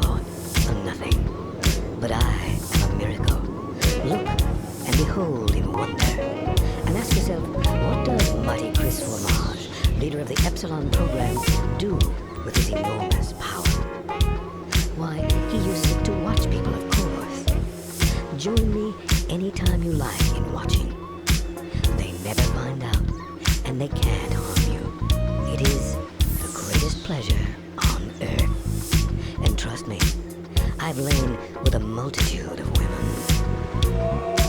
fraud, a nothing. But I am a miracle. Look and behold in wonder. And ask yourself, what does mighty Chris Formage, leader of the Epsilon program, do with his enormous power? Why, he uses it to watch people, of course. Join me anytime you like in watching. They never find out, and they can't harm you. It is the greatest pleasure on earth. And trust me, I've lain with a multitude of women.